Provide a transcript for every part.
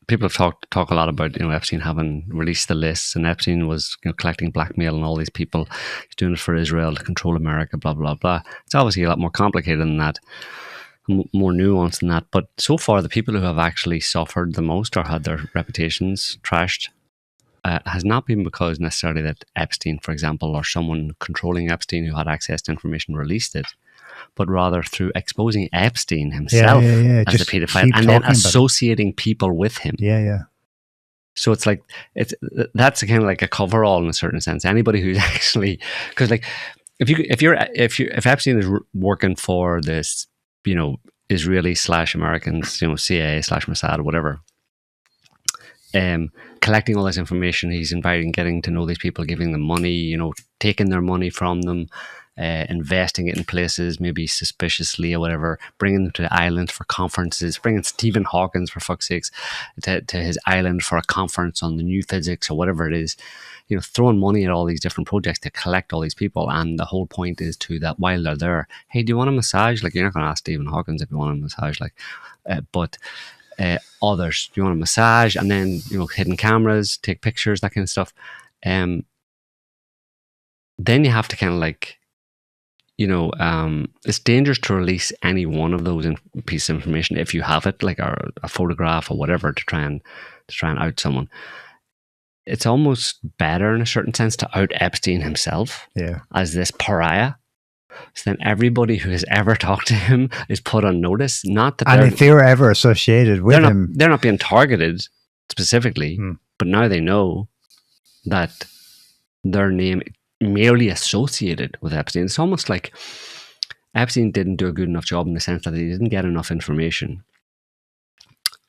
people have talk a lot about, you know, Epstein having released the lists, and Epstein was, you know, collecting blackmail and all these people. He's doing it for Israel to control America, blah, blah, blah. It's obviously a lot more complicated than that, more nuanced than that. But so far, the people who have actually suffered the most or had their reputations trashed has not been because necessarily that Epstein, for example, or someone controlling Epstein who had access to information released it, but rather through exposing Epstein himself as a pedophile and then associating people with him. Yeah. So it's like, that's kind of like a coverall in a certain sense. Anybody who's actually, because like if Epstein is working for this, you know, Israeli/Americans, you know, CIA/Mossad, whatever, collecting all this information, he's inviting, getting to know these people, giving them money, you know, taking their money from them, investing it in places maybe suspiciously or whatever, bringing them to the island for conferences, bringing Stephen Hawkins, for fuck's sakes, to his island for a conference on the new physics or whatever it is, you know, throwing money at all these different projects to collect all these people. And the whole point is to that while they're there, hey, do you want a massage? Like, you're not going to ask Stephen Hawkins if you want a massage, like, but others, do you want a massage? And then, you know, hidden cameras, take pictures, that kind of stuff. Then you have to kind of like, you know, it's dangerous to release any one of those pieces of information if you have it, like a photograph or whatever, to try and out someone. It's almost better in a certain sense to out Epstein himself as this pariah. So then everybody who has ever talked to him is put on notice. Not that, and if they were ever associated with him, they're not being targeted specifically, but now they know that their name merely associated with Epstein. It's almost like Epstein didn't do a good enough job in the sense that he didn't get enough information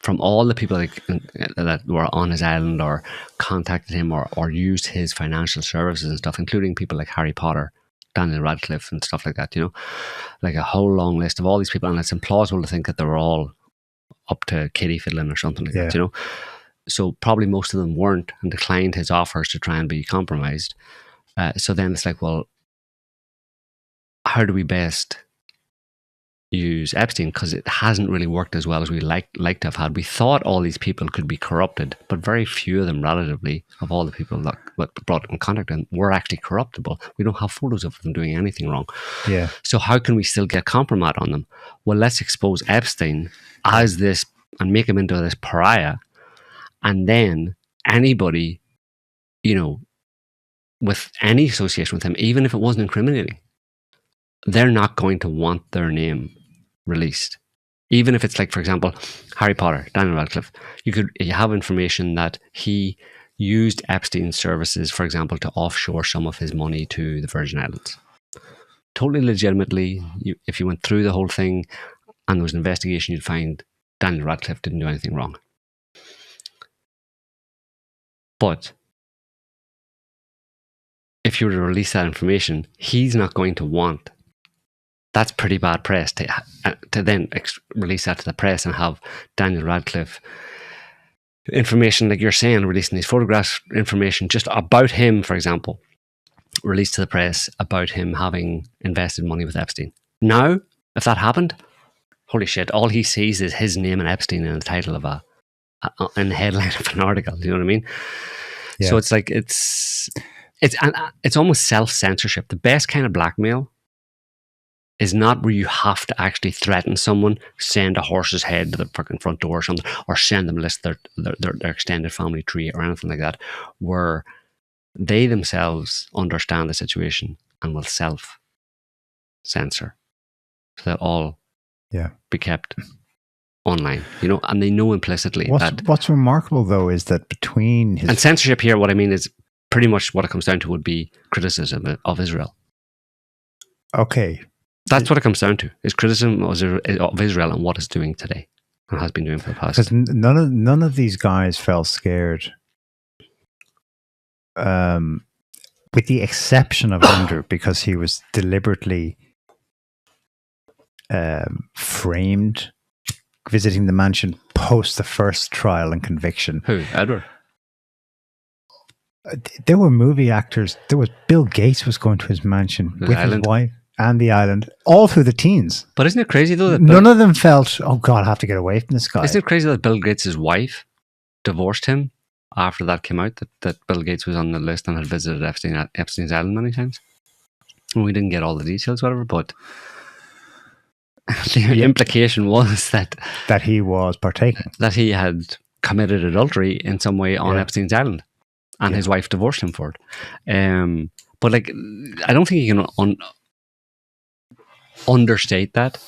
from all the people that were on his island or contacted him or used his financial services and stuff, including people like Harry Potter, Daniel Radcliffe and stuff like that, you know, like a whole long list of all these people. And it's implausible to think that they were all up to kiddie fiddling or something like that, you know. So probably most of them weren't and declined his offers to try and be compromised. So then it's like, well, how do we best use Epstein? Because it hasn't really worked as well as we like to have had. We thought all these people could be corrupted, but very few of them, relatively, of all the people that brought in contact with them, were actually corruptible. We don't have photos of them doing anything wrong. Yeah. So how can we still get compromise on them? Well, let's expose Epstein as this and make him into this pariah, and then anybody, you know, with any association with him, even if it wasn't incriminating, they're not going to want their name released. Even if it's like, for example, Harry Potter, Daniel Radcliffe, you have information that he used Epstein's services, for example, to offshore some of his money to the Virgin Islands. Totally legitimately, if you went through the whole thing and there was an investigation, you'd find Daniel Radcliffe didn't do anything wrong. But if you were to release that information, he's not going to want. That's pretty bad press to then release that to the press and have Daniel Radcliffe information, like you're saying, releasing these photographs, information just about him, for example, released to the press about him having invested money with Epstein. Now, if that happened, holy shit, all he sees is his name and Epstein in the title of in the headline of an article. Do you know what I mean? Yeah. So it's like, it's almost self-censorship. The best kind of blackmail is not where you have to actually threaten someone, send a horse's head to the fucking front door or something, or send them list their extended family tree or anything like that, where they themselves understand the situation and will self-censor. So they'll all be kept online, you know, and they know implicitly what's remarkable though is that between and censorship here, what I mean is pretty much what it comes down to would be criticism of Israel. Okay. That's what it comes down to, is criticism of Israel and what it's doing today and has been doing for the past. Because none of these guys felt scared, with the exception of Andrew, because he was deliberately framed visiting the mansion post the first trial and conviction. Who? Edward? There were movie actors. There was Bill Gates was going to his mansion with his wife and the island, all through the teens. But isn't it crazy though that none of them felt, oh God, I have to get away from this guy? Isn't it crazy that Bill Gates' wife divorced him after that came out, that Bill Gates was on the list and had visited Epstein's Island many times. And we didn't get all the details, whatever, but the implication was that he was partaking, that he had committed adultery in some way on Epstein's Island, and his wife divorced him for it. But like, I don't think you can understate that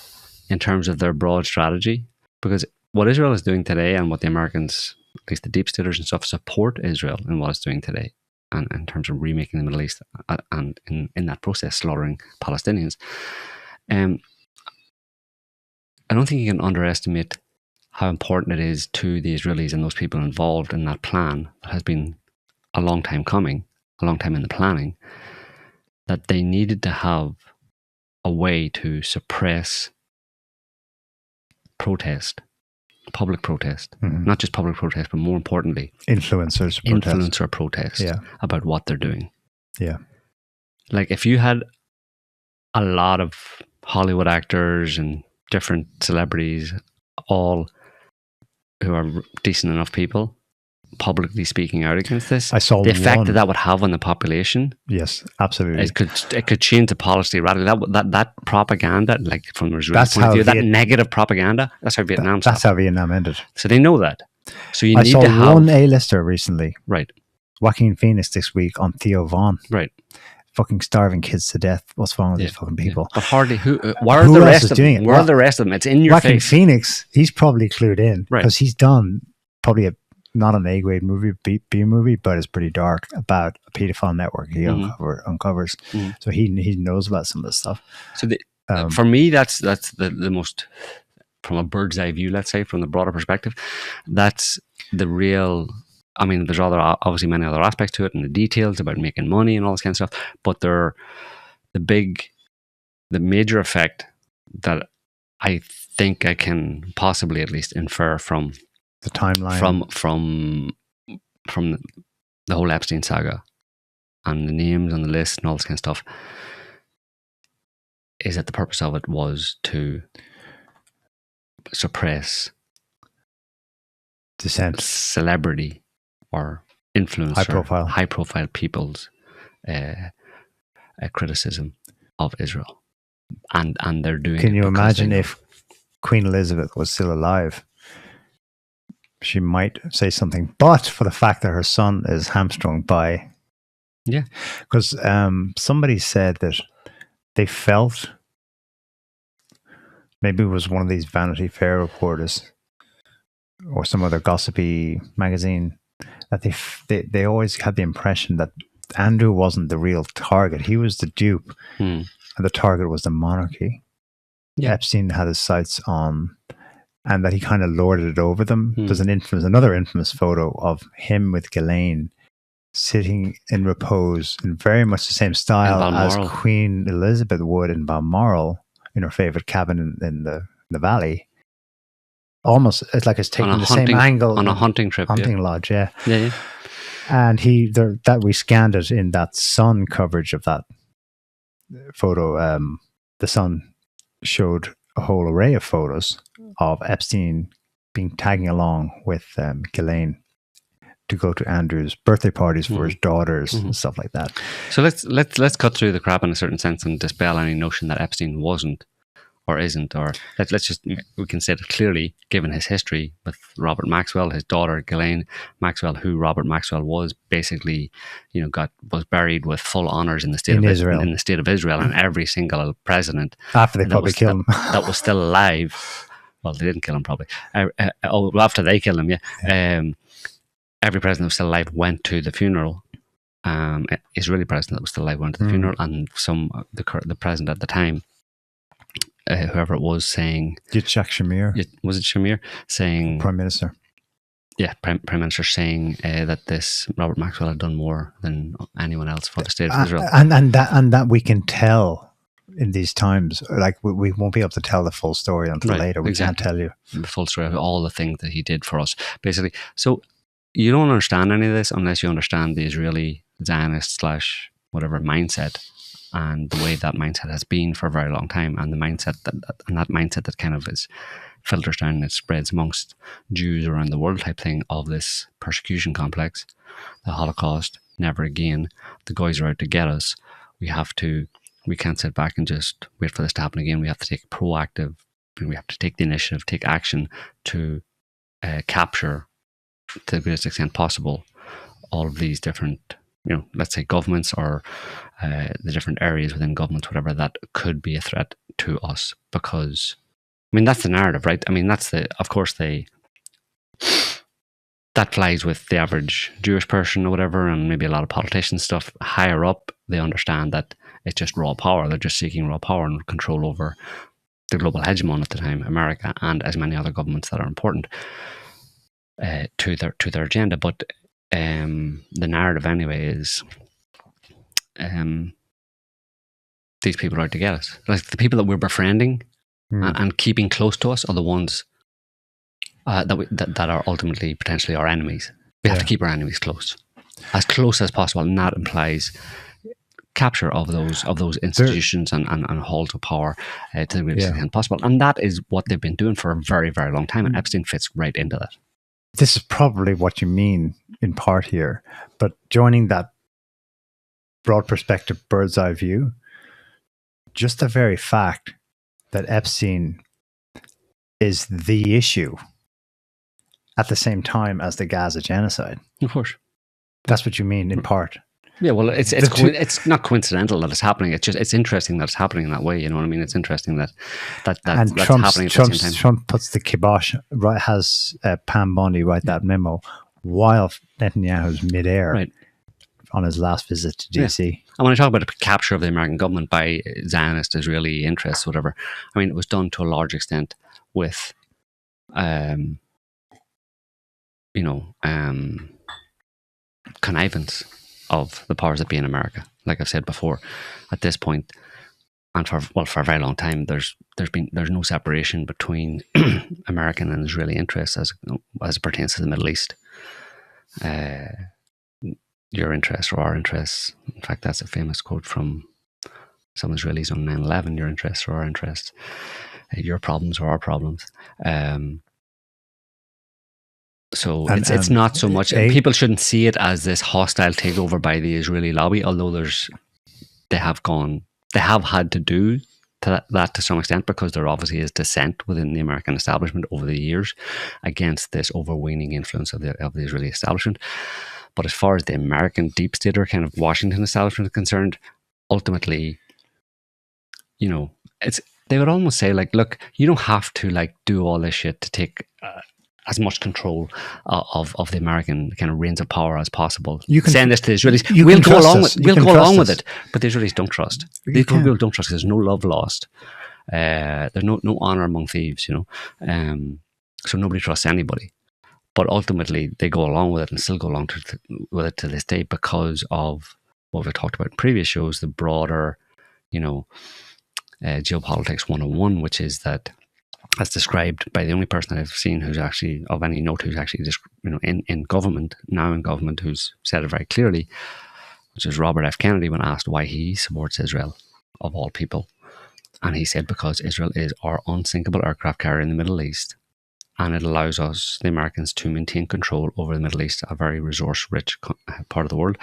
in terms of their broad strategy, because what Israel is doing today and what the Americans, at least the deep staters and stuff, support Israel in what it's doing today, and in terms of remaking the Middle East, and in that process slaughtering Palestinians. I don't think you can underestimate how important it is to the Israelis and those people involved in that plan that has been a long time coming, a long time in the planning, that they needed to have a way to suppress protest, public protest, not just public protest, but more importantly, influencer protest about what they're doing. Yeah. Like if you had a lot of Hollywood actors and different celebrities, all who are decent enough people, publicly speaking out against this, I saw the effect that would have on the population. Yes, absolutely. It could change the policy radically. That propaganda, like from the Israeli point of view, that negative propaganda, that's how Vietnam started. That's how Vietnam ended. So they know that. So I saw one A-lister recently. Right. Joaquin Phoenix this week on Theo Von. Right. Fucking starving kids to death. What's wrong with these fucking people? But hardly where are the rest of them? Where are the rest of them? It's in your Joaquin face. Phoenix, he's probably clued in. Right. Because he's done probably not an A-grade movie, B movie, but it's pretty dark about a pedophile network he uncovers. So he knows about some of this stuff. So for me, that's the most, from a bird's eye view, let's say, from the broader perspective, that's the real. I mean, there's obviously many other aspects to it, and the details about making money and all this kind of stuff. But they're the major effect that I think I can possibly at least infer from the timeline, from the whole Epstein saga and the names on the list and all this kind of stuff, is that the purpose of it was to suppress dissent, celebrity or influencer, high profile people's criticism of Israel, and they're doing. Can you imagine if Queen Elizabeth was still alive? She might say something, but for the fact that her son is hamstrung by, because somebody said that they felt, maybe it was one of these Vanity Fair reporters or some other gossipy magazine, that they always had the impression that Andrew wasn't the real target. He was the dupe, and the target was the monarchy. Epstein had his sights on, and that he kind of lorded it over them. There's another infamous photo of him with Ghislaine sitting in repose in very much the same style as Queen Elizabeth would in Balmoral, in her favorite cabin in the valley. Almost, it's like it's taking the same angle on a hunting trip, lodge, yeah. And that we scanned it in that Sun coverage of that photo. The Sun showed a whole array of photos of Epstein tagging along with Ghislaine to go to Andrew's birthday parties for his daughters and stuff like that. So let's cut through the crap in a certain sense and dispel any notion that Epstein wasn't or isn't, or we can say it clearly, given his history with Robert Maxwell, his daughter Ghislaine Maxwell, who Robert Maxwell was basically, was buried with full honors in the state of Israel, and every single president after they probably killed him that was still alive. Well, they didn't kill him probably. After they killed him, every president that was still alive went to the funeral. Israeli president that was still alive went to the funeral, and the president at the time, whoever it was, saying Yitzhak Shamir. Was it Shamir? Saying Prime Minister. Yeah, Prime Minister saying that this Robert Maxwell had done more than anyone else for the state of Israel. And that we can tell in these times. Like we won't be able to tell the full story until later. We can't tell you the full story of all the things that he did for us, basically. So you don't understand any of this unless you understand the Israeli Zionist / whatever mindset and the way that mindset has been for a very long time, and the mindset that kind of is filters down and it spreads amongst Jews around the world type thing of this persecution complex, the Holocaust, never again, the guys are out to get us. We can't sit back and just wait for this to happen again. We have to take proactive, we have to take the initiative, take action to capture to the greatest extent possible all of these different, let's say governments or the different areas within governments, whatever, that could be a threat to us. Because, I mean, that's the narrative, right? I mean, of course, that flies with the average Jewish person or whatever, and maybe a lot of politicians stuff. Higher up, they understand that it's just raw power. They're just seeking raw power and control over the global hegemon at the time, America, and as many other governments that are important to their agenda. But the narrative anyway is these people are out to get us. Like the people that we're befriending and keeping close to us are the ones that are ultimately potentially our enemies. We have to keep our enemies close as possible, and that implies capture of those institutions and hold of power to the greatest extent possible. And that is what they've been doing for a very, very long time, and Epstein fits right into that. This is probably what you mean in part here, but joining that broad perspective, bird's eye view, just the very fact that Epstein is the issue at the same time as the Gaza genocide. Of course. That's what you mean in part. Yeah, well, it's not coincidental that it's happening. It's interesting that it's happening in that way. You know what I mean? It's interesting that's happening at the same time. Trump puts the kibosh, has Pam Bondi write that memo while Netanyahu's midair on his last visit to DC. Yeah. And when I talk about the capture of the American government by Zionist Israeli interests, whatever, I mean, it was done to a large extent with, connivance of the powers that be in America. Like I've said before, at this point, and for a very long time, there's no separation between American and Israeli interests as it pertains to the Middle East. Your interests or our interests. In fact, that's a famous quote from some Israelis on 9/11. Your interests or our interests. Your problems or our problems. So it's not so much. People shouldn't see it as this hostile takeover by the Israeli lobby, although they have had to do that to some extent, because there obviously is dissent within the American establishment over the years against this overweening influence of the Israeli establishment. But as far as the American deep state or kind of Washington establishment is concerned, ultimately, they would almost say, like, look, you don't have to do all this shit to take as much control of the American kind of reins of power as possible. You can send this to the Israelis. We'll go along with it, but the Israelis don't trust. These people don't trust. There's no love lost. There's no honor among thieves. So nobody trusts anybody. But ultimately, they go along with it and still go along with it to this day because of what we've talked about in previous shows, the broader, geopolitics 101, which is that, as described by the only person that I've seen who's actually of any note, who's actually just, in government, who's said it very clearly, which is Robert F. Kennedy, when asked why he supports Israel, of all people. And he said, because Israel is our unsinkable aircraft carrier in the Middle East, and it allows us, the Americans, to maintain control over the Middle East, a very resource-rich part of the world,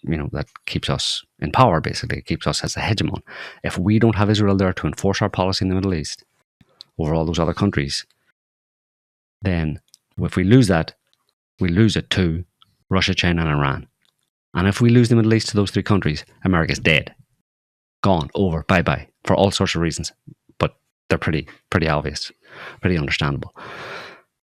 that keeps us in power, basically, keeps us as a hegemon. If we don't have Israel there to enforce our policy in the Middle East over all those other countries, then if we lose that, we lose it to Russia, China, and Iran. And if we lose the Middle East to those three countries, America's dead. Gone, over, bye-bye, for all sorts of reasons. But they're pretty obvious, pretty understandable.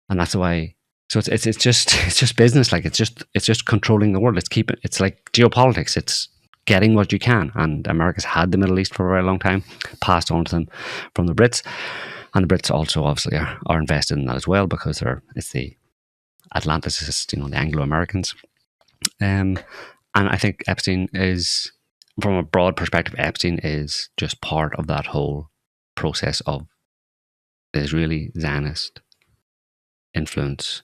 And that's why, so it's just business, it's just controlling the world. It's like geopolitics. It's getting what you can. And America's had the Middle East for a very long time, passed on to them from the Brits. And the Brits also obviously are invested in that as well, because it's the Atlanticists, the Anglo-Americans. And I think Epstein is, from a broad perspective, Epstein is just part of that whole process of the Israeli Zionist influence,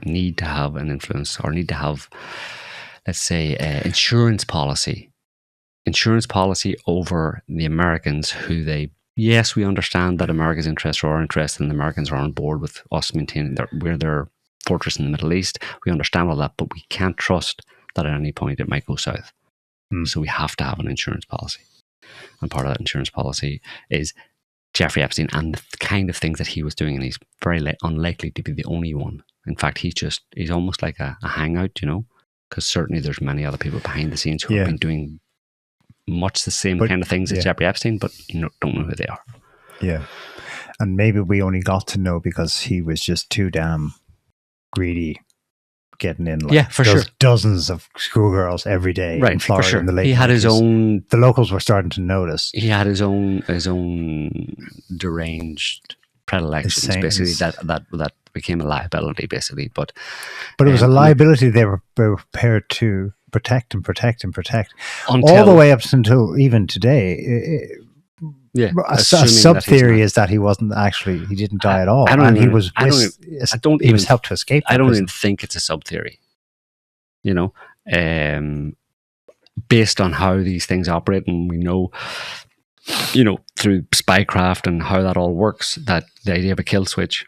need to have an influence, or need to have, let's say, insurance policy insurance policy over the Americans, who they, yes, we understand that America's interests are our interests, and the Americans are on board with us maintaining we're their fortress in the Middle East. We understand all that, but we can't trust that at any point it might go south. So we have to have an insurance policy. And part of that insurance policy is Jeffrey Epstein and the kind of things that he was doing, and he's very unlikely to be the only one. In fact, he's almost like a hangout, you know, because certainly there's many other people behind the scenes who have been doing much the same kind of things as Jeffrey Epstein, but don't know who they are. Yeah. And maybe we only got to know because he was just too damn greedy, getting in for sure, dozens of schoolgirls every day in Florida. For sure. In the late he had 90s. His own. The locals were starting to notice. He had his own deranged predilections, basically that became a liability, basically. But it was a liability they were prepared to protect all the way up until even today. A sub theory is that he didn't die at all, and he was helped to escape. I don't even think it's a sub theory. You know, based on how these things operate, and we know, through spycraft and how that all works, that the idea of a kill switch.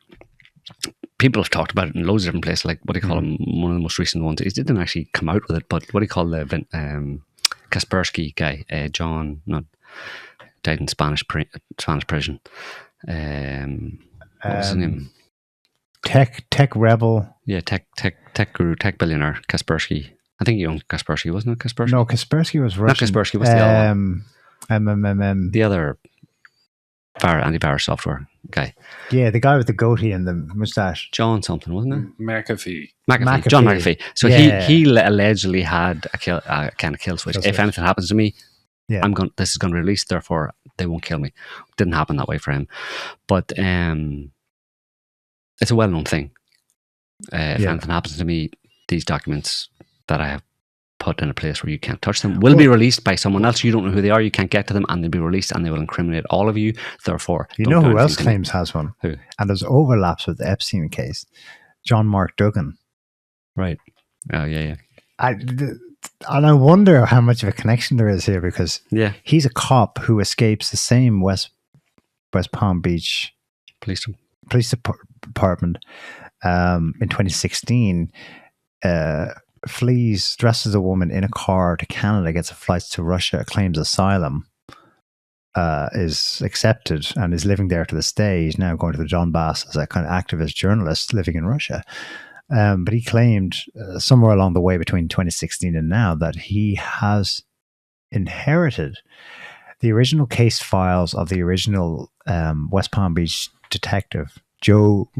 People have talked about it in loads of different places, like what do you call him? One of the most recent ones. He didn't actually come out with it, but what do you call the Kaspersky guy? John, died in Spanish prison. What was his name? Tech rebel. Yeah, tech guru, tech billionaire, Kaspersky. I think he owned Kaspersky, wasn't it? Kaspersky? No, Kaspersky was Russian. Not Kaspersky, what's the other one? The other antivirus software guy. Yeah, the guy with the goatee and the moustache. John something, wasn't it? McAfee. John McAfee. So he allegedly had a kind of kill switch. If anything happens to me, this is going to release, therefore they won't kill me. Didn't happen that way for him. But it's a well-known thing. If anything happens to me, these documents that I have put in a place where you can't touch them will be released by someone else. You don't know who they are, you can't get to them, and they'll be released and they will incriminate all of you. Therefore, you know who else claims has one? Who? And there's overlaps with the Epstein case. John Mark Duggan. Right. Oh, yeah. And I wonder how much of a connection there is here, because he's a cop who escapes the same West Palm Beach police department in 2016. Flees, dressed as a woman in a car to Canada, gets a flight to Russia, claims asylum, is accepted, and is living there to this day. He's now going to the Donbass as a kind of activist journalist living in Russia. But he claimed somewhere along the way between 2016 and now that he has inherited the original case files of the original West Palm Beach detective, Joe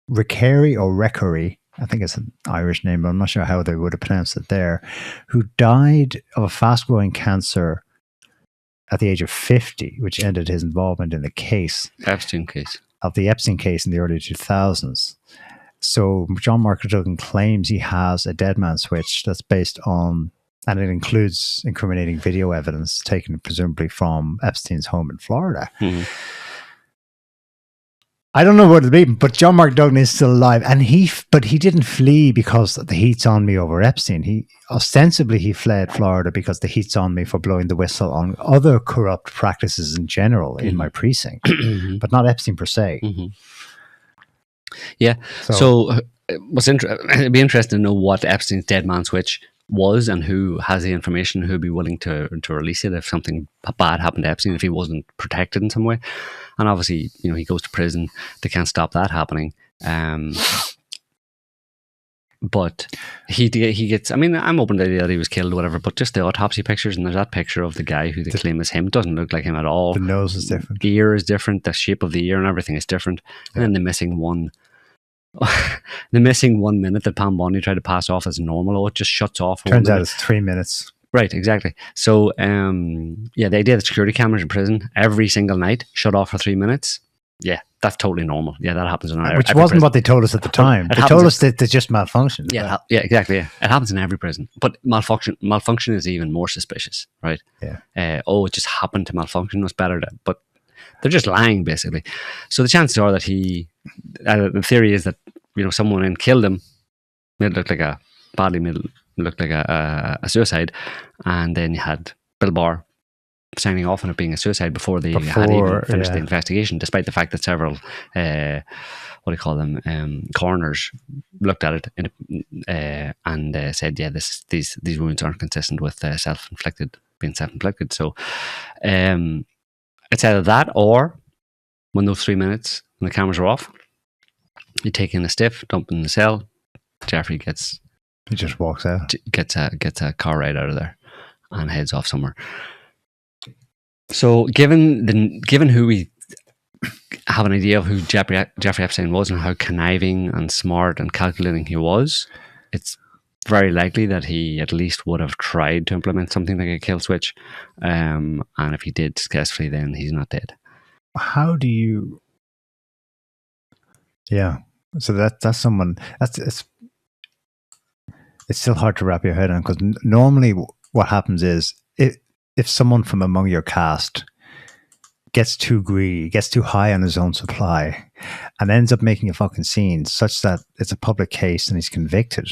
Recary, I think it's an Irish name, but I'm not sure how they would have pronounced it there, who died of a fast-growing cancer at the age of 50, which ended his involvement in the case. The Epstein case in the early 2000s. So John Mark Duggan claims he has a dead man switch that's based on, and it includes incriminating video evidence taken presumably from Epstein's home in Florida. Mm-hmm. I don't know what it'll be, but John Mark Duggan is still alive, and he didn't flee because the heat's on me over Epstein. He fled Florida because the heat's on me for blowing the whistle on other corrupt practices in general in my precinct, but not Epstein per se. Mm-hmm. Yeah. So it'd be interesting to know what Epstein's dead man switch was and who has the information, who'd be willing to release it if something bad happened to Epstein, if he wasn't protected in some way. And obviously, he goes to prison. They can't stop that happening. But he gets, I'm open to the idea that he was killed or whatever, but just the autopsy pictures, and there's that picture of the guy who they claim is him. It doesn't look like him at all. The nose is different. The ear is different. The shape of the ear and everything is different. Yeah. And then the missing 1 minute that Pam Bondi tried to pass off as normal, it just shuts off. Turns out it's 3 minutes. Right, exactly. So, the idea that security cameras in prison every single night shut off for 3 minutes, that's totally normal. Yeah, that happens in every Which wasn't prison. What they told us at the time. They told us that they just malfunctioned. Yeah, exactly. Yeah. It happens in every prison. But malfunction is even more suspicious, right? Yeah. It just happened to malfunction. Was better than, but they're just lying, basically. So the chances are that the theory is that, someone in killed him, made it look like a suicide, and then you had Bill Barr signing off on it being a suicide before they had even finished the investigation, despite the fact that several coroners looked at it and said, yeah, these wounds aren't consistent with being self-inflicted. So it's either that, or when those 3 minutes and the cameras are off, you take in a stiff, dump in the cell. Jeffrey he just walks out, gets a car ride out of there, and heads off somewhere. So, given who we have an idea of who Jeffrey Esptein was and how conniving and smart and calculating he was, it's very likely that he at least would have tried to implement something like a kill switch. And if he did successfully, then he's not dead. How do you? Yeah. So that's someone. It's still hard to wrap your head on, because normally what happens is if someone from among your cast gets too greedy, gets too high on his own supply, and ends up making a fucking scene such that it's a public case and he's convicted.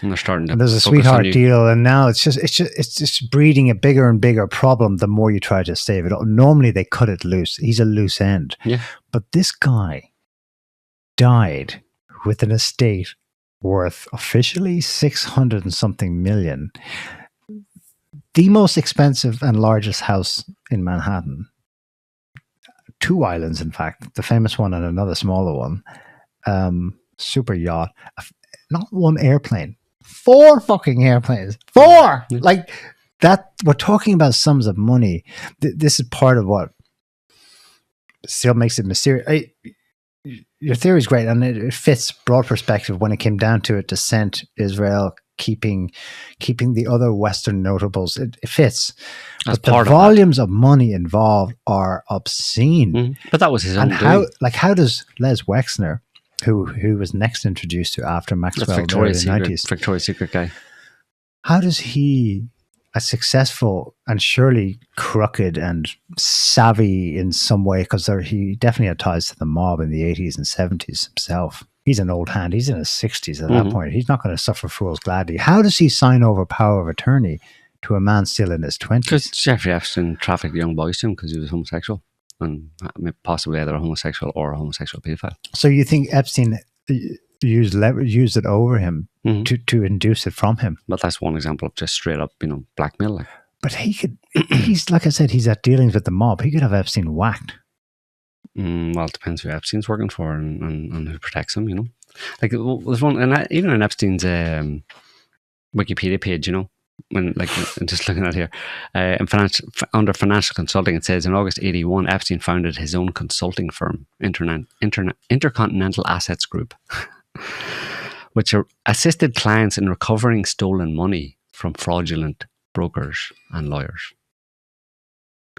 And they're starting to. And there's a sweetheart deal, and now it's just breeding a bigger and bigger problem the more you try to save it. Normally they cut it loose. He's a loose end. Yeah. But this guy died with an estate worth officially 600 and something million. The most expensive and largest house in Manhattan. 2 islands, in fact, the famous one and another smaller one. Super yacht. Not 1 airplane. 4 fucking airplanes. 4! Like that. We're talking about sums of money. This is part of what still makes it mysterious. Your theory is great, and it fits broad perspective when it came down to it. Dissent, Israel, keeping the other Western notables. It fits. But the volumes of money involved are obscene. But that was his own. And how does Les Wexner, who was next introduced to after Maxwell in the 90s, Victoria's Secret guy, how does he, a successful and surely crooked and savvy in some way, because he definitely had ties to the mob in the 80s and 70s himself. He's an old hand. He's in his 60s at that point. He's not going to suffer fools gladly. How does he sign over power of attorney to a man still in his 20s? Because Jeffrey Esptein trafficked young boys to him because he was homosexual, and possibly either a homosexual or a homosexual pedophile. So you think Epstein used it over him to induce it from him? But that's one example of just straight up, blackmail. But he's like I said, he's at dealings with the mob. He could have Epstein whacked. Well, it depends who Epstein's working for and who protects him, Like, there's one, and even on Epstein's Wikipedia page, when just looking at here, under financial consulting, it says in August 1981, Epstein founded his own consulting firm, Intercontinental Assets Group, which assisted clients in recovering stolen money from fraudulent brokers and lawyers.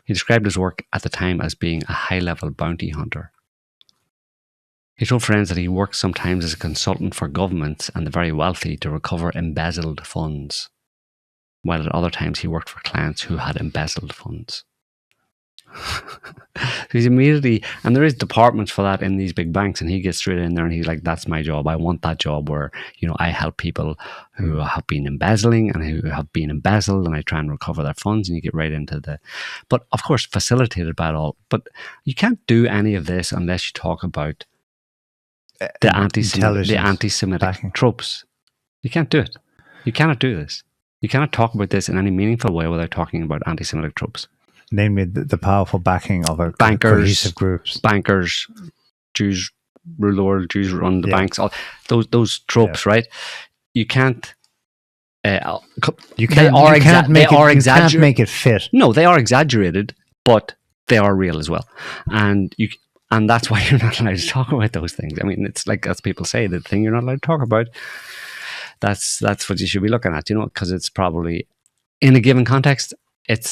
He described his work at the time as being a high-level bounty hunter. He told friends that he worked sometimes as a consultant for governments and the very wealthy to recover embezzled funds, while at other times he worked for clients who had embezzled funds. He's immediately, and there is departments for that in these big banks, and he gets straight in there and he's like, that's my job. I want that job where, I help people who have been embezzling and who have been embezzled, and I try and recover their funds, and you get right into but of course facilitated by it all. But you can't do any of this unless you talk about the anti-Semitic tropes. You can't do it. You cannot do this. You cannot talk about this in any meaningful way without talking about anti-Semitic tropes. Namely, the powerful backing of a cohesive groups. Bankers, Jews rule the world, Jews run the banks, all those tropes, right? You can't. You can't make it fit. No, they are exaggerated, but they are real as well, and that's why you're not allowed to talk about those things. I mean, it's like, as people say, the thing you're not allowed to talk about. That's what you should be looking at, because it's probably in a given context. It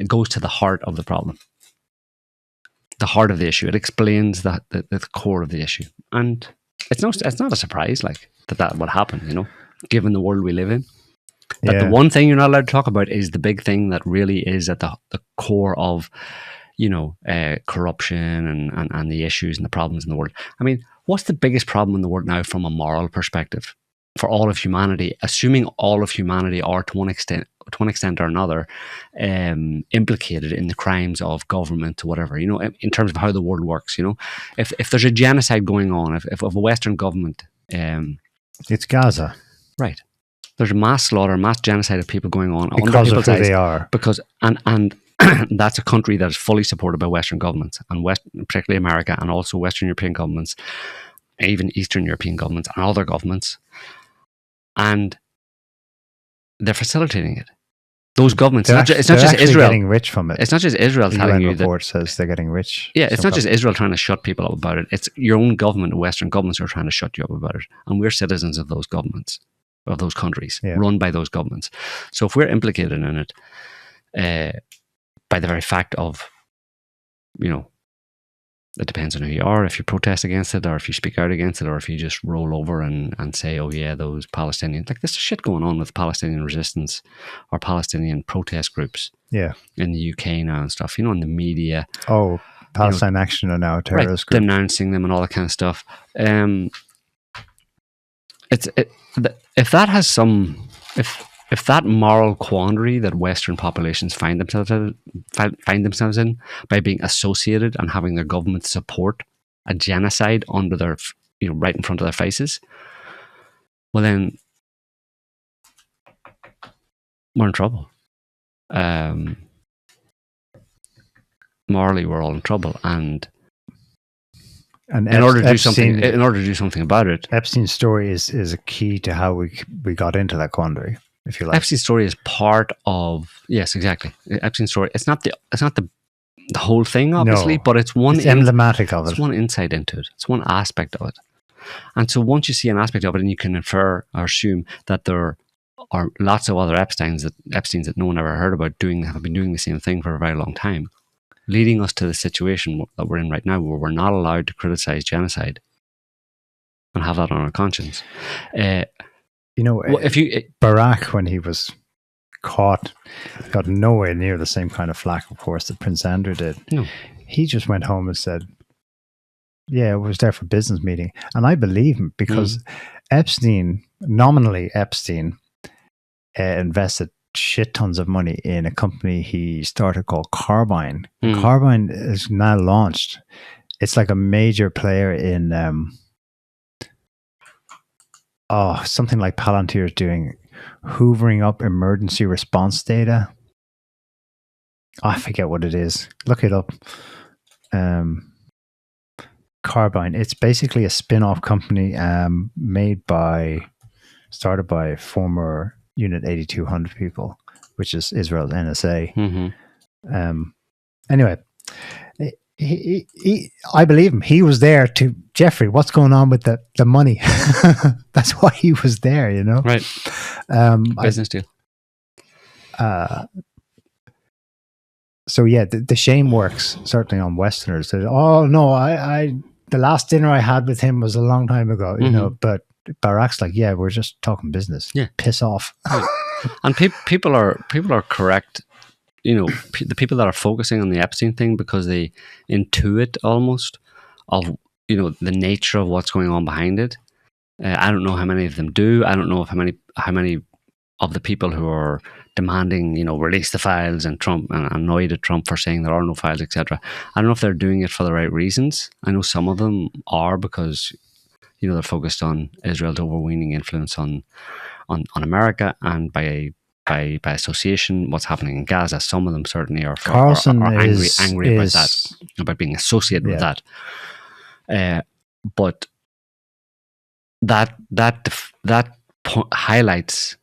goes to the heart of the problem, the heart of the issue. It explains the core of the issue, and it's not a surprise that would happen, given the world we live in. That the one thing you're not allowed to talk about is the big thing that really is at the core of, corruption and the issues and the problems in the world. I mean, what's the biggest problem in the world now from a moral perspective for all of humanity? Assuming all of humanity are to to one extent or another, implicated in the crimes of government or whatever, you know, in terms of how the world works, you know. If there's a genocide going on, if a Western government... it's Gaza. Right. There's a mass slaughter, mass genocide of people going on because of who they are. Because, and that's a country that is fully supported by Western governments, and particularly America, and also Western European governments, even Eastern European governments and other governments. And they're facilitating it. Those governments, it's not just Israel getting rich from it. It's not just Israel telling you that. The report says they're getting rich. Yeah, it's not just Israel trying to shut people up about it. It's your own government, Western governments, are trying to shut you up about it. And we're citizens of those governments, of those countries, run by those governments. So if we're implicated in it, by the very fact of, you know, it depends on who you are, if you protest against it, or if you speak out against it, or if you just roll over and say, oh yeah, those Palestinians, like there's shit going on with Palestinian resistance or Palestinian protest groups in the UK now and stuff, you know, in the media. Oh, Palestine Action are now a terrorist group. Denouncing them and all that kind of stuff. If that has some... If that moral quandary that Western populations find themselves in by being associated and having their government support a genocide under their, you know, right in front of their faces, well then we're in trouble. Morally, we're all in trouble, and in order to do something about it, Epstein's story is a key to how we got into that quandary. If you like. Epstein's story is part of... Yes, exactly. Epstein's story. It's not the whole thing, obviously, but it's emblematic of it. It's one insight into it. It's one aspect of it. And so once you see an aspect of it, and you can infer or assume that there are lots of other Epsteins that no one ever heard about have been doing the same thing for a very long time, leading us to the situation that we're in right now, where we're not allowed to criticize genocide and have that on our conscience. You know, Barack, when he was caught, got nowhere near the same kind of flack, of course, that Prince Andrew did. No. He just went home and said, yeah, I was there for a business meeting. And I believe him, because nominally Epstein, invested shit tons of money in a company he started called Carbine. Carbine is now launched. It's like a major player in... something like Palantir is doing, hoovering up emergency response data. I forget what it is. Look it up. Carbine. It's basically a spin-off company started by former Unit 8200 people, which is Israel's NSA. Anyway, I believe him. He was there to... Jeffrey, what's going on with the money? That's why he was there, you know? Right. Business deal. So yeah, the shame works, certainly on Westerners. That, oh no, the last dinner I had with him was a long time ago, you know, but Barack's like, yeah, we're just talking business. Yeah. Piss off. Right. And people are correct. You know, the people that are focusing on the Epstein thing because they intuit almost of, you know, the nature of what's going on behind it. I don't know how many of them do. I don't know how many of the people who are demanding, you know, release the files and Trump and annoyed at Trump for saying there are no files, etc. I don't know if they're doing it for the right reasons. I know some of them are because, you know, they're focused on Israel's overweening influence on America, and by association, what's happening in Gaza. Some of them certainly are angry about that, about being associated with that. But that highlights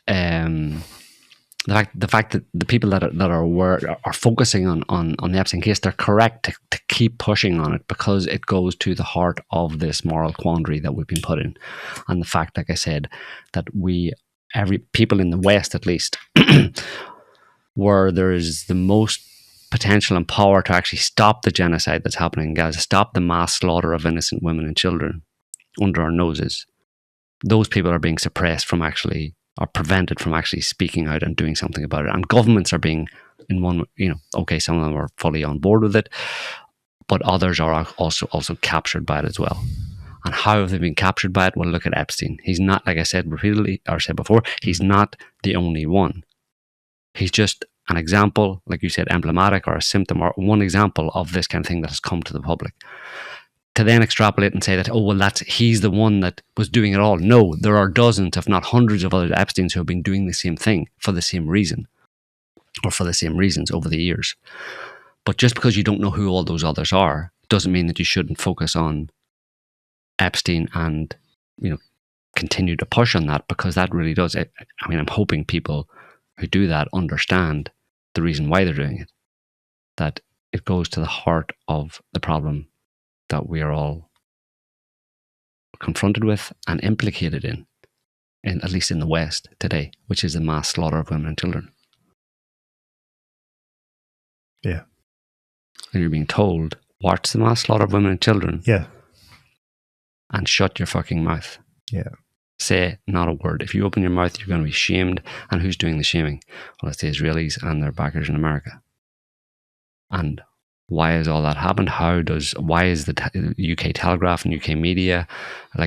the fact that the people that are aware are focusing on the Epstein case. They're correct to keep pushing on it, because it goes to the heart of this moral quandary that we've been put in, and the fact, like I said, that people in the West, at least, where there is the most potential and power to actually stop the genocide that's happening in Gaza, stop the mass slaughter of innocent women and children under our noses. Those people are being suppressed from actually, or prevented from actually speaking out and doing something about it. And governments are being, in one, you know, okay, some of them are fully on board with it, but others are also captured by it as well. And how have they been captured by it? Well, look at Epstein. He's not, like I said repeatedly, or said before, he's not the only one. He's just an example, like you said, emblematic or a symptom or one example of this kind of thing that has come to the public. To then extrapolate and say that, oh, well, he's the one that was doing it all. No, there are dozens, if not hundreds of other Epsteins who have been doing the same thing for the same reason or for the same reasons over the years. But just because you don't know who all those others are doesn't mean that you shouldn't focus on Epstein and, continue to push on that, because that really does. I'm hoping people who do that understand the reason why they're doing it, that it goes to the heart of the problem that we are all confronted with and implicated in at least in the West today, which is the mass slaughter of women and children. Yeah. And you're being told, watch the mass slaughter of women and children. Yeah. And shut your fucking mouth. Yeah. Say not a word. If you open your mouth, you're going to be shamed. And who's doing the shaming? Well, it's the Israelis and their backers in America. And why has all that happened? Why is the UK Telegraph and UK media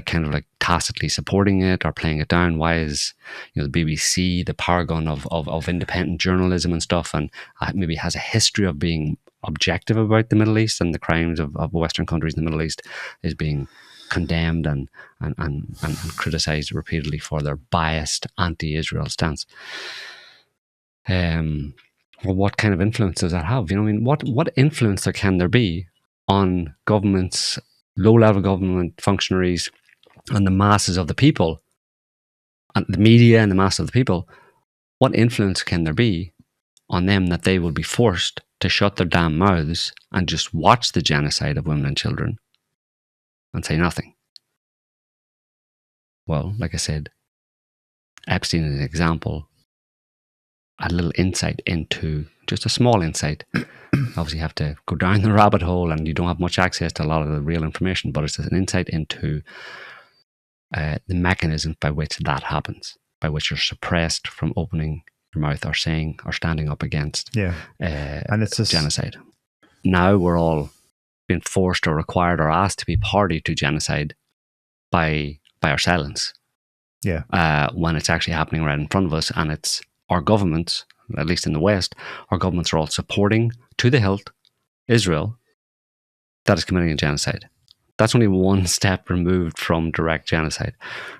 kind of tacitly supporting it or playing it down? Why is the BBC the paragon of independent journalism and stuff, and maybe has a history of being objective about the Middle East and the crimes of Western countries in the Middle East, is being condemned and criticized repeatedly for their biased anti-Israel stance? Well, what kind of influence does that have? What influence can there be on governments, low-level government functionaries, and the masses of the people, and the media and the mass of the people? What influence can there be on them that they will be forced to shut their damn mouths and just watch the genocide of women and children and say nothing? Well, like I said, Epstein is an example. A little insight into, just a small insight. Obviously, you have to go down the rabbit hole and you don't have much access to a lot of the real information, but it's an insight into the mechanism by which that happens, by which you're suppressed from opening your mouth or saying or standing up against and it's genocide. Now we're all being forced or required or asked to be party to genocide by our silence. Yeah. When it's actually happening right in front of us, and it's our governments, at least in the West, our governments are all supporting to the hilt Israel that is committing a genocide. That's only one step removed from direct genocide.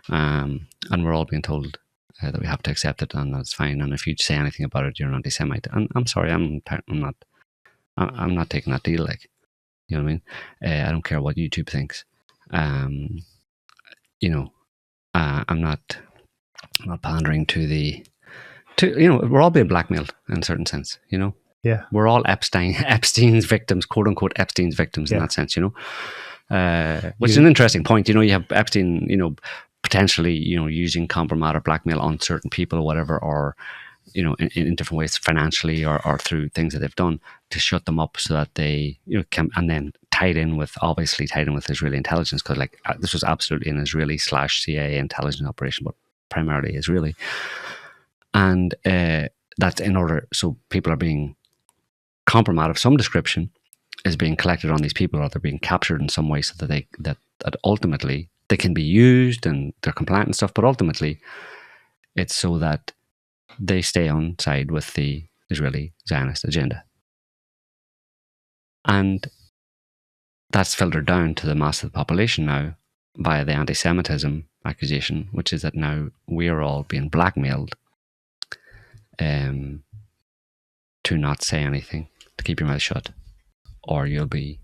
And we're all being told that we have to accept it and that's fine. And if you say anything about it, you're an anti-Semite. And I'm sorry, I'm not taking that deal. You know what I mean? I don't care what YouTube thinks. I'm not pandering to we're all being blackmailed in a certain sense, Yeah. We're all Epstein's victims, quote unquote, Epstein's victims in that sense, which is an interesting point. You have Epstein, potentially, using compromise or blackmail on certain people or whatever, or, in different ways, financially or through things that they've done to shut them up so that they, can, and then tied in with Israeli intelligence, because this was absolutely an Israeli/CIA intelligence operation, but primarily Israeli. And that's in order, so people are being compromised of some description is being collected on these people, or they're being captured in some way so that that ultimately they can be used and they're compliant and stuff, but ultimately it's so that they stay on side with the Israeli Zionist agenda. And that's filtered down to the mass of the population now via the anti-Semitism accusation, which is that now we're all being blackmailed to not say anything, to keep your mouth shut, or you'll be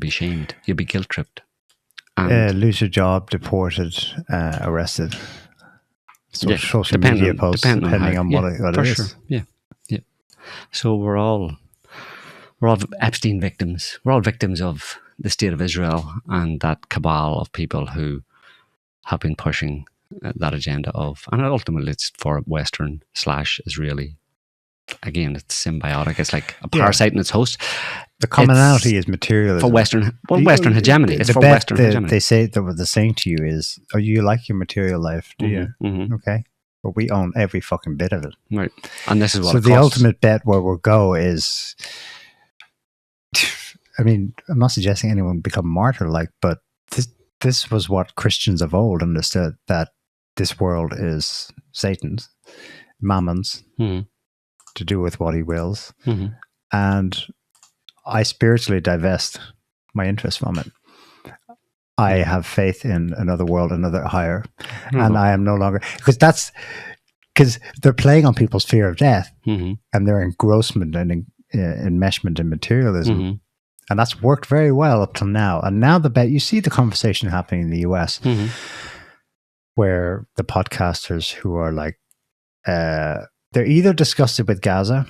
shamed, you'll be guilt tripped, lose your job, deported, arrested. So social media posts, depending on what it is. Sure. Yeah. So we're all Epstein victims. We're all victims of the state of Israel and that cabal of people who have been pushing that agenda of, and ultimately it's for Western/Israeli. Again, it's symbiotic. It's like a parasite in its host. The commonality is materialism. For Western hegemony. It's for Western hegemony. They say that what they're saying to you is, oh, you like your material life, do you? Mm-hmm. Okay. But we own every fucking bit of it. Right. And this is what so it the costs. ultimate bet where we'll go is I mean, I'm not suggesting anyone become martyr, but this was what Christians of old understood, that this world is Satan's, Mammon's, to do with what he wills. And I spiritually divest my interest from it. I have faith in another world, another higher, and I am no longer, because they're playing on people's fear of death and their engrossment and enmeshment in materialism. And that's worked very well up till now. And now you see the conversation happening in the US where the podcasters who are like, they're either disgusted with Gaza,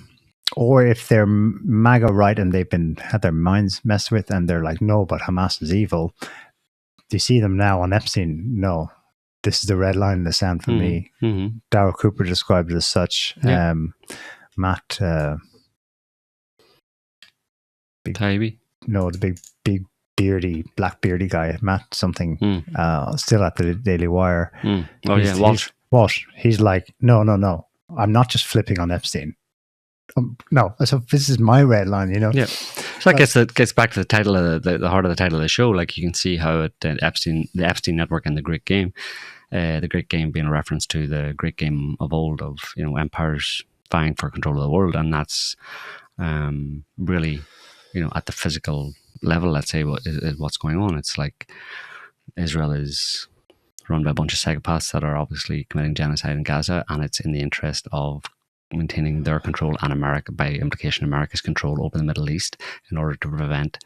or if they're MAGA right and they've had their minds messed with and they're like, no, but Hamas is evil. Do you see them now on Epstein? No, this is the red line in the sand for me. Darryl Cooper described it as such. Yeah. Matt Taibbi? No, the big black beardy guy, Matt something, still at the Daily Wire. Walsh. He's like, no. I'm not just flipping on Epstein. No, so this is my red line, you know. Yeah, so I guess it gets back to the title of the heart of the title of the show. Like, you can see how the Epstein network and the Great Game, the Great Game being a reference to the Great Game of old, of empires vying for control of the world, and that's really, at the physical level, let's say, what's going on. It's like Israel is run by a bunch of psychopaths that are obviously committing genocide in Gaza, and it's in the interest of maintaining their control, and America, by implication, America's control over the Middle East, in order to prevent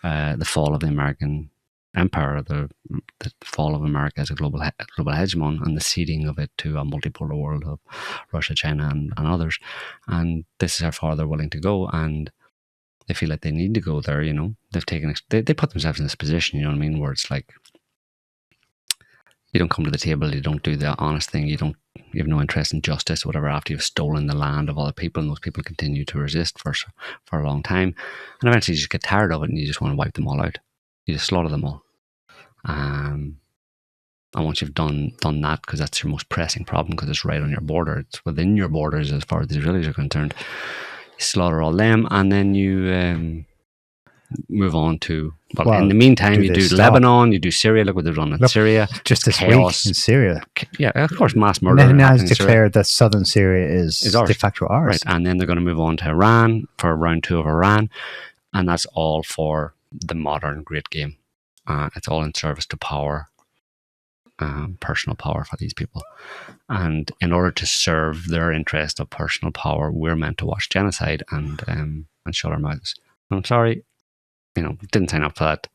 the fall of the American empire, the fall of America as a global hegemon, and the ceding of it to a multipolar world of Russia, China, and others. And this is how far they're willing to go, and they feel like they need to go there. They put themselves in this position, where it's like, you don't come to the table, you don't do the honest thing, you have no interest in justice, whatever, after you've stolen the land of other people, and those people continue to resist for a long time, and eventually you just get tired of it and you just want to wipe them all out. You just slaughter them all. And once you've done that, because that's your most pressing problem, because it's right on your border, it's within your borders as far as the Israelis are concerned, you slaughter all them, and then you move on to, in the meantime, you do Lebanon, you do Syria. Look what they've done in Syria. Just this chaos week in Syria. Yeah, of course, mass murder. Now it's declared that southern Syria is de facto ours. Right, and then they're going to move on to Iran for round 2 of Iran, and that's all for the modern Great Game. It's all in service to power, personal power for these people. And in order to serve their interest of personal power, we're meant to watch genocide and shut our mouths. I'm sorry, didn't sign up for that.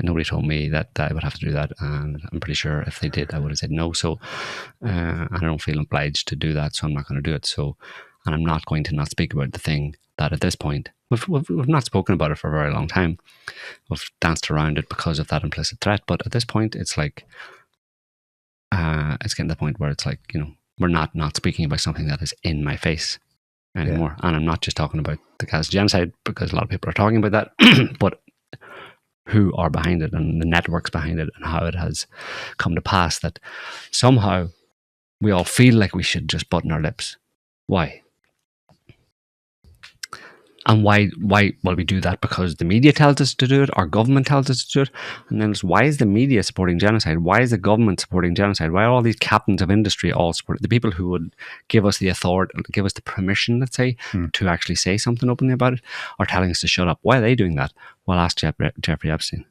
Nobody told me that I would have to do that, and I'm pretty sure if they did, I would have said no. So, and I don't feel obliged to do that, so I'm not going to do it. So, and I'm not going to not speak about the thing that at this point, we've not spoken about it for a very long time. We've danced around it because of that implicit threat, but at this point, it's like, it's getting to the point where it's like, we're not speaking about something that is in my face anymore. Yeah. And I'm not just talking about the Gaza genocide, because a lot of people are talking about that, but who are behind it, and the networks behind it, and how it has come to pass that somehow we all feel like we should just button our lips. Why? And why? Well, we do that because the media tells us to do it, our government tells us to do it. And then it's, why is the media supporting genocide? Why is the government supporting genocide? Why are all these captains of industry all supporting? The people who would give us the authority, give us the permission, let's say, to actually say something openly about it, are telling us to shut up. Why are they doing that? Well, ask Jeffrey Esptein.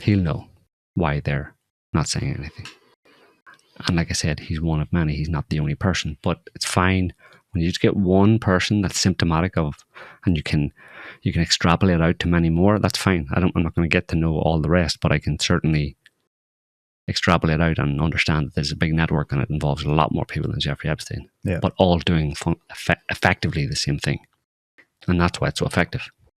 He'll know why they're not saying anything. And like I said, he's one of many. He's not the only person. But it's fine when you just get one person that's symptomatic of, and you can extrapolate out to many more. That's fine. I'm not going to get to know all the rest, but I can certainly extrapolate out and understand that there's a big network and it involves a lot more people than Jeffrey Esptein. Yeah. But all doing effectively the same thing, and that's why it's so effective.